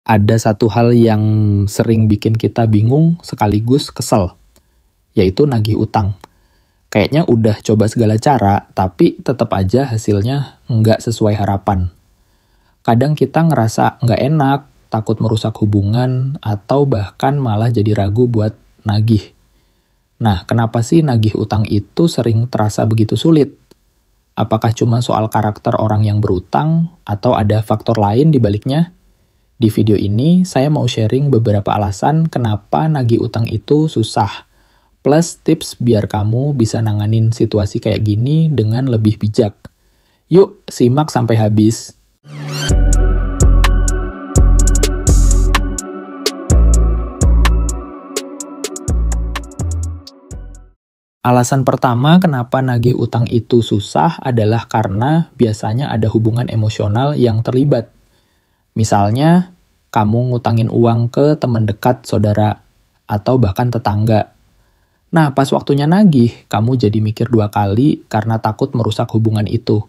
Ada satu hal yang sering bikin kita bingung sekaligus kesel, yaitu nagih utang. Kayaknya udah coba segala cara, tapi tetap aja hasilnya nggak sesuai harapan. Kadang kita ngerasa nggak enak, takut merusak hubungan, atau bahkan malah jadi ragu buat nagih. Nah, kenapa sih nagih utang itu sering terasa begitu sulit? Apakah cuma soal karakter orang yang berutang, atau ada faktor lain di baliknya? Di video ini, saya mau sharing beberapa alasan kenapa nagih utang itu susah. Plus tips biar kamu bisa nanganin situasi kayak gini dengan lebih bijak. Yuk, simak sampai habis. Alasan pertama kenapa nagih utang itu susah adalah karena biasanya ada hubungan emosional yang terlibat. Misalnya, kamu ngutangin uang ke teman dekat, saudara, atau bahkan tetangga. Nah, pas waktunya nagih, kamu jadi mikir 2 kali karena takut merusak hubungan itu.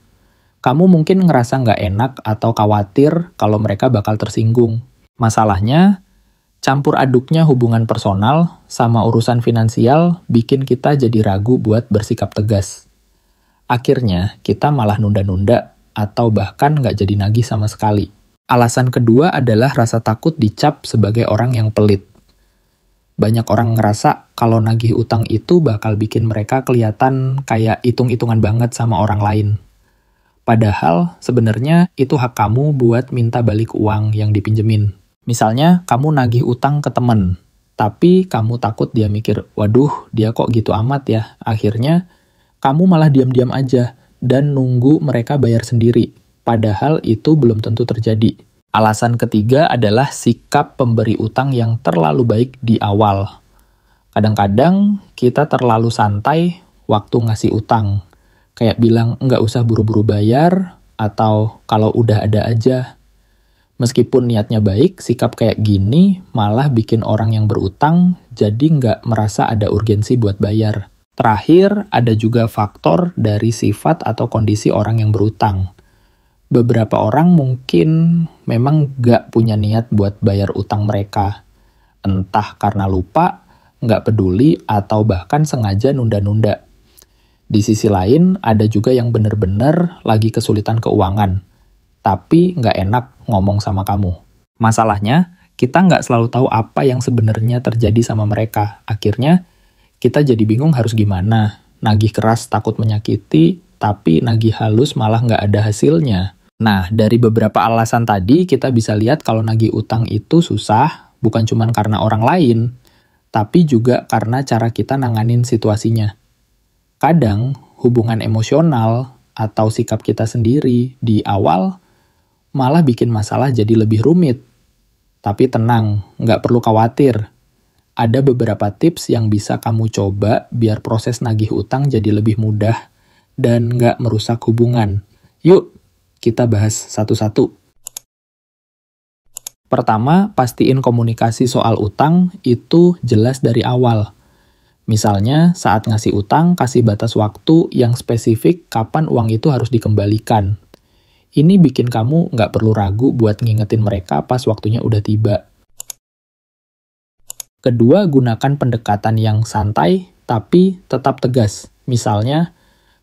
Kamu mungkin ngerasa nggak enak atau khawatir kalau mereka bakal tersinggung. Masalahnya, campur aduknya hubungan personal sama urusan finansial bikin kita jadi ragu buat bersikap tegas. Akhirnya, kita malah nunda-nunda atau bahkan nggak jadi nagih sama sekali. Alasan kedua adalah rasa takut dicap sebagai orang yang pelit. Banyak orang ngerasa kalau nagih utang itu bakal bikin mereka kelihatan kayak hitung-hitungan banget sama orang lain. Padahal sebenarnya itu hak kamu buat minta balik uang yang dipinjemin. Misalnya kamu nagih utang ke temen, tapi kamu takut dia mikir, waduh dia kok gitu amat ya. Akhirnya kamu malah diam-diam aja dan nunggu mereka bayar sendiri. Padahal itu belum tentu terjadi. Alasan ketiga adalah sikap pemberi utang yang terlalu baik di awal. Kadang-kadang kita terlalu santai waktu ngasih utang. Kayak bilang nggak usah buru-buru bayar, atau kalau udah ada aja. Meskipun niatnya baik, sikap kayak gini malah bikin orang yang berutang jadi nggak merasa ada urgensi buat bayar. Terakhir, ada juga faktor dari sifat atau kondisi orang yang berutang. Beberapa orang mungkin memang nggak punya niat buat bayar utang mereka. Entah karena lupa, nggak peduli, atau bahkan sengaja nunda-nunda. Di sisi lain, ada juga yang bener-bener lagi kesulitan keuangan, tapi nggak enak ngomong sama kamu. Masalahnya, kita nggak selalu tahu apa yang sebenarnya terjadi sama mereka. Akhirnya, kita jadi bingung harus gimana. Nagih keras takut menyakiti, tapi nagih halus malah nggak ada hasilnya. Nah, dari beberapa alasan tadi, kita bisa lihat kalau nagih utang itu susah, bukan cuma karena orang lain, tapi juga karena cara kita nanganin situasinya. Kadang, hubungan emosional atau sikap kita sendiri di awal malah bikin masalah jadi lebih rumit. Tapi tenang, nggak perlu khawatir. Ada beberapa tips yang bisa kamu coba biar proses nagih utang jadi lebih mudah dan nggak merusak hubungan. Yuk, kita bahas satu-satu. Pertama, pastiin komunikasi soal utang itu jelas dari awal. Misalnya, saat ngasih utang, kasih batas waktu yang spesifik kapan uang itu harus dikembalikan. Ini bikin kamu nggak perlu ragu buat ngingetin mereka pas waktunya udah tiba. Kedua, gunakan pendekatan yang santai tapi tetap tegas. Misalnya,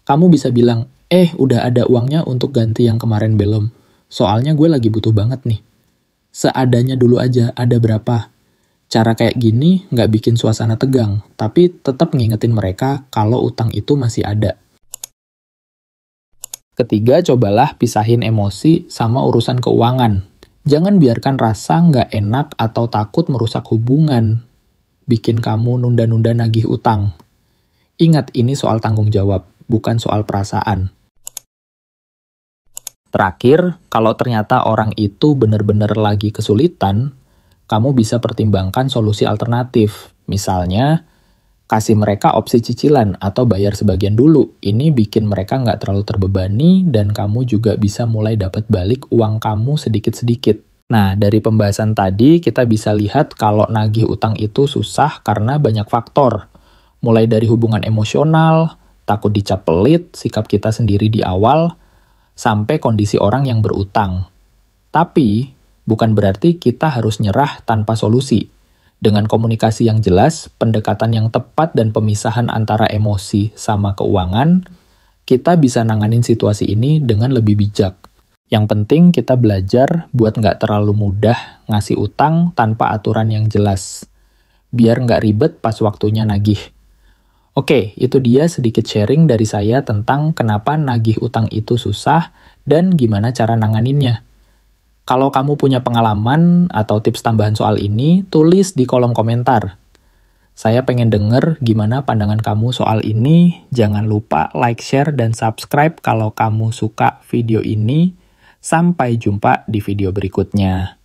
kamu bisa bilang, udah ada uangnya untuk ganti yang kemarin belum. Soalnya gue lagi butuh banget nih. Seadanya dulu aja, ada berapa. Cara kayak gini nggak bikin suasana tegang, tapi tetap ngingetin mereka kalau utang itu masih ada. Ketiga, cobalah pisahin emosi sama urusan keuangan. Jangan biarkan rasa nggak enak atau takut merusak hubungan bikin kamu nunda-nunda nagih utang. Ingat, ini soal tanggung jawab, bukan soal perasaan. Terakhir, kalau ternyata orang itu benar-benar lagi kesulitan, kamu bisa pertimbangkan solusi alternatif. Misalnya, kasih mereka opsi cicilan atau bayar sebagian dulu. Ini bikin mereka nggak terlalu terbebani dan kamu juga bisa mulai dapat balik uang kamu sedikit-sedikit. Nah, dari pembahasan tadi kita bisa lihat kalau nagih utang itu susah karena banyak faktor. Mulai dari hubungan emosional, takut dicap pelit, sikap kita sendiri di awal, sampai kondisi orang yang berutang. Tapi, Bukan berarti kita harus nyerah tanpa solusi. Dengan komunikasi yang jelas, pendekatan yang tepat dan pemisahan antara emosi sama keuangan, kita bisa nanganin situasi ini dengan lebih bijak. Yang penting kita belajar buat nggak terlalu mudah ngasih utang tanpa aturan yang jelas. Biar nggak ribet pas waktunya nagih. Oke, itu dia sedikit sharing dari saya tentang kenapa nagih utang itu susah dan gimana cara nanganinnya. Kalau kamu punya pengalaman atau tips tambahan soal ini, tulis di kolom komentar. Saya pengen denger gimana pandangan kamu soal ini. Jangan lupa like, share, dan subscribe kalau kamu suka video ini. Sampai jumpa di video berikutnya.